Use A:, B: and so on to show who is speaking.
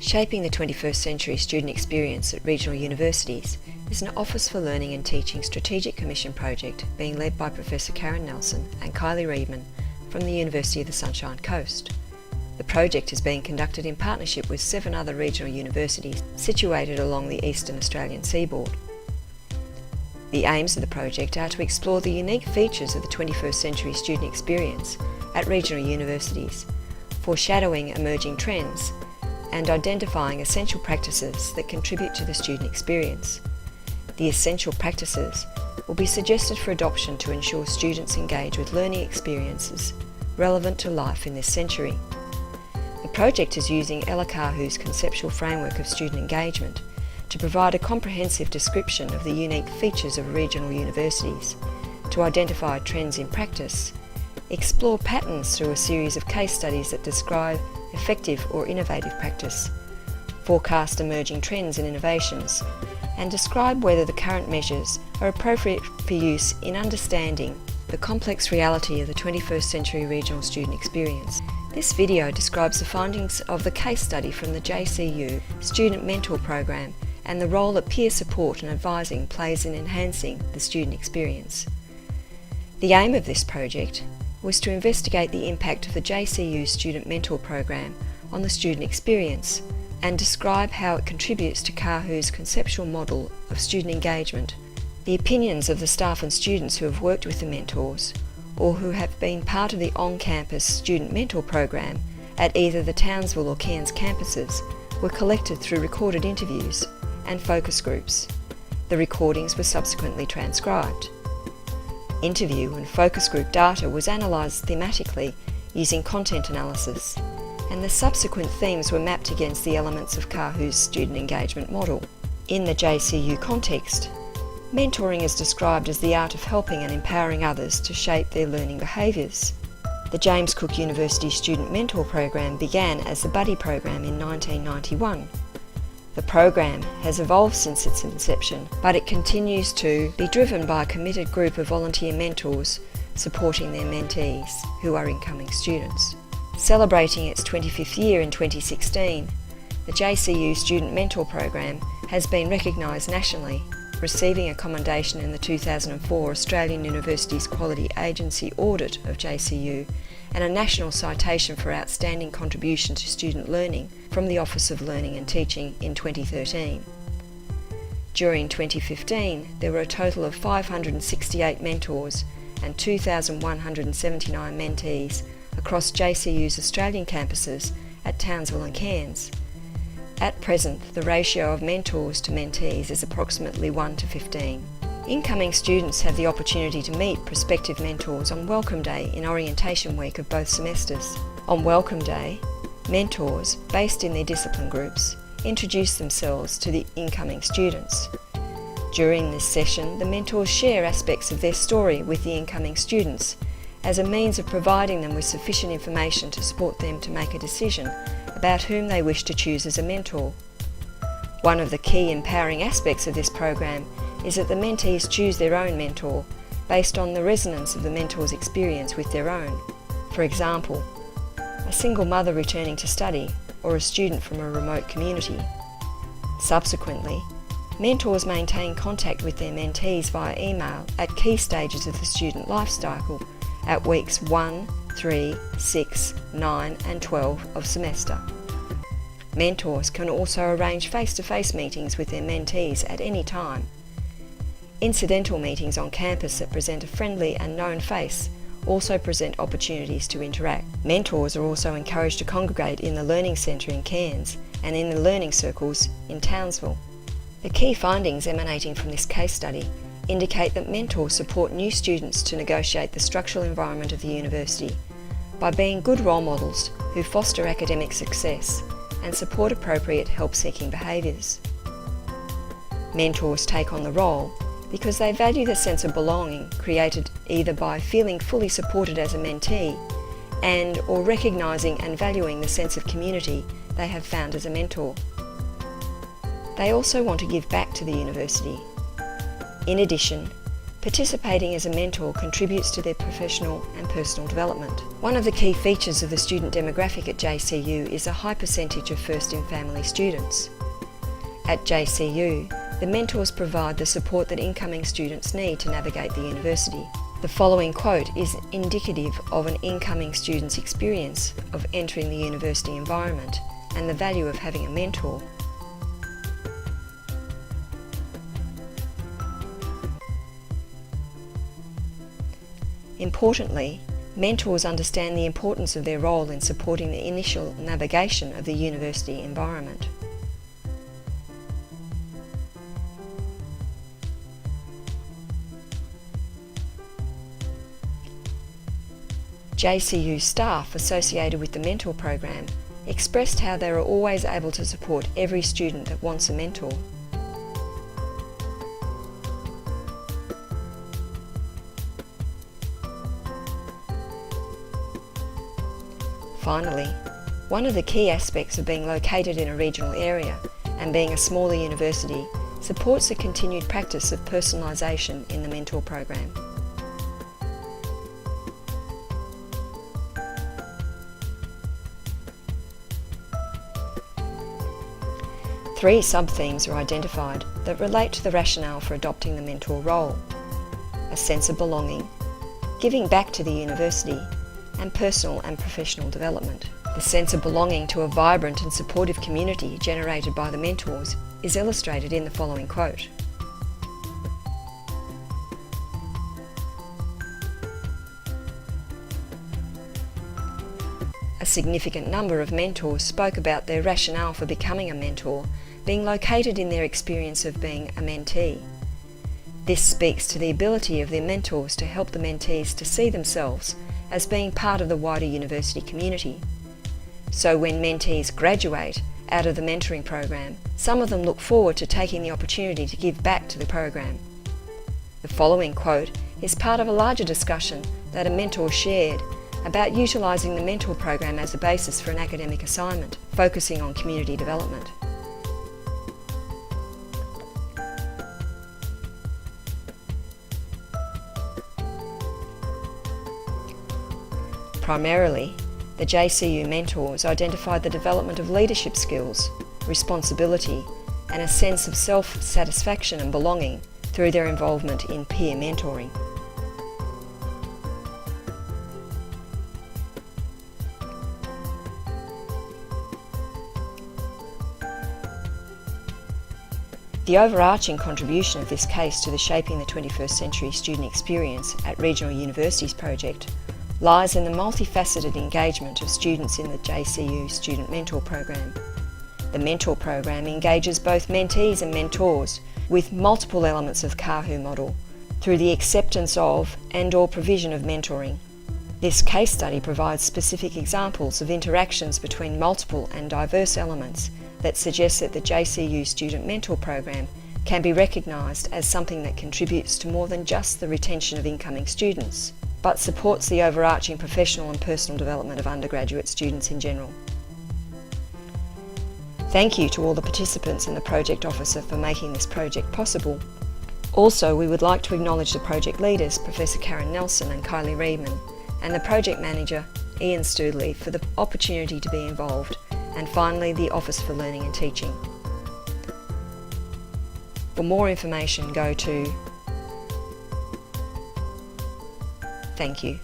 A: Shaping the 21st Century Student Experience at Regional Universities is an Office for Learning and Teaching Strategic Commission project being led by Professor Karen Nelson and Kylie Reedman from the University of the Sunshine Coast. The project is being conducted in partnership with 7 other regional universities situated along the eastern Australian seaboard. The aims of the project are to explore the unique features of the 21st century student experience at regional universities, foreshadowing emerging trends and identifying essential practices that contribute to the student experience. The essential practices will be suggested for adoption to ensure students engage with learning experiences relevant to life in this century. The project is using Ella Kahu's conceptual framework of student engagement to provide a comprehensive description of the unique features of regional universities, to identify trends in practice, explore patterns through a series of case studies that describe effective or innovative practice, forecast emerging trends and innovations, and describe whether the current measures are appropriate for use in understanding the complex reality of the 21st century regional student experience. This video describes the findings of the case study from the JCU Student Mentor Program and the role that peer support and advising plays in enhancing the student experience. The aim of this project was to investigate the impact of the JCU Student Mentor Program on the student experience and describe how it contributes to Kahu's conceptual model of student engagement. The opinions of the staff and students who have worked with the mentors or who have been part of the on-campus Student Mentor Program at either the Townsville or Cairns campuses were collected through recorded interviews and focus groups. The recordings were subsequently transcribed. Interview and focus group data was analysed thematically using content analysis, and the subsequent themes were mapped against the elements of Kahu's student engagement model. In the JCU context, mentoring is described as the art of helping and empowering others to shape their learning behaviours. The James Cook University Student Mentor Program began as the Buddy Program in 1991. The program has evolved since its inception, but it continues to be driven by a committed group of volunteer mentors supporting their mentees, who are incoming students. Celebrating its 25th year in 2016, the JCU Student Mentor Program has been recognised nationally, receiving a commendation in the 2004 Australian Universities Quality Agency Audit of JCU and a national citation for outstanding contribution to student learning from the Office of Learning and Teaching in 2013. During 2015, there were a total of 568 mentors and 2,179 mentees across JCU's Australian campuses at Townsville and Cairns. At present, the ratio of mentors to mentees is approximately 1 to 15. Incoming students have the opportunity to meet prospective mentors on Welcome Day in Orientation Week of both semesters. On Welcome Day, mentors, based in their discipline groups, introduce themselves to the incoming students. During this session, the mentors share aspects of their story with the incoming students as a means of providing them with sufficient information to support them to make a decision about whom they wish to choose as a mentor. One of the key empowering aspects of this program is that the mentees choose their own mentor based on the resonance of the mentor's experience with their own. For example, a single mother returning to study or a student from a remote community. Subsequently, mentors maintain contact with their mentees via email at key stages of the student life cycle at weeks 1, 3, 6, 9 and 12 of semester. Mentors can also arrange face-to-face meetings with their mentees at any time. Incidental meetings on campus that present a friendly and known face also present opportunities to interact. Mentors are also encouraged to congregate in the Learning Centre in Cairns and in the learning circles in Townsville. The key findings emanating from this case study indicate that mentors support new students to negotiate the structural environment of the university by being good role models who foster academic success and support appropriate help-seeking behaviours. Mentors take on the role because they value the sense of belonging created either by feeling fully supported as a mentee and or recognising and valuing the sense of community they have found as a mentor. They also want to give back to the university. In addition, Participating as a mentor contributes to their professional and personal development. One of the key features of the student demographic at JCU is a high percentage of first-in-family students. At JCU, the mentors provide the support that incoming students need to navigate the university. The following quote is indicative of an incoming student's experience of entering the university environment and the value of having a mentor. Importantly, mentors understand the importance of their role in supporting the initial navigation of the university environment. JCU staff associated with the mentor program expressed how they are always able to support every student that wants a mentor. Finally, one of the key aspects of being located in a regional area and being a smaller university supports the continued practice of personalisation in the mentor program. Three sub-themes are identified that relate to the rationale for adopting the mentor role: a sense of belonging, giving back to the university, and personal and professional development. The sense of belonging to a vibrant and supportive community generated by the mentors is illustrated in the following quote. A significant number of mentors spoke about their rationale for becoming a mentor being located in their experience of being a mentee. This speaks to the ability of their mentors to help the mentees to see themselves as being part of the wider university community. So when mentees graduate out of the mentoring program, some of them look forward to taking the opportunity to give back to the program. The following quote is part of a larger discussion that a mentor shared about utilising the mentor program as a basis for an academic assignment, focusing on community development. Primarily, the JCU mentors identified the development of leadership skills, responsibility, and a sense of self-satisfaction and belonging through their involvement in peer mentoring. The overarching contribution of this case to the Shaping the 21st Century Student Experience at Regional Universities project lies in the multifaceted engagement of students in the JCU Student Mentor Program. The Mentor Program engages both mentees and mentors with multiple elements of Kahu model through the acceptance of and/or provision of mentoring. This case study provides specific examples of interactions between multiple and diverse elements that suggest that the JCU Student Mentor Program can be recognised as something that contributes to more than just the retention of incoming students, but supports the overarching professional and personal development of undergraduate students in general. Thank you to all the participants and the project officer for making this project possible. Also, we would like to acknowledge the project leaders, Professor Karen Nelson and Kylie Reedman, and the project manager, Ian Stoodley, for the opportunity to be involved, and finally the Office for Learning and Teaching. For more information, go to. Thank you.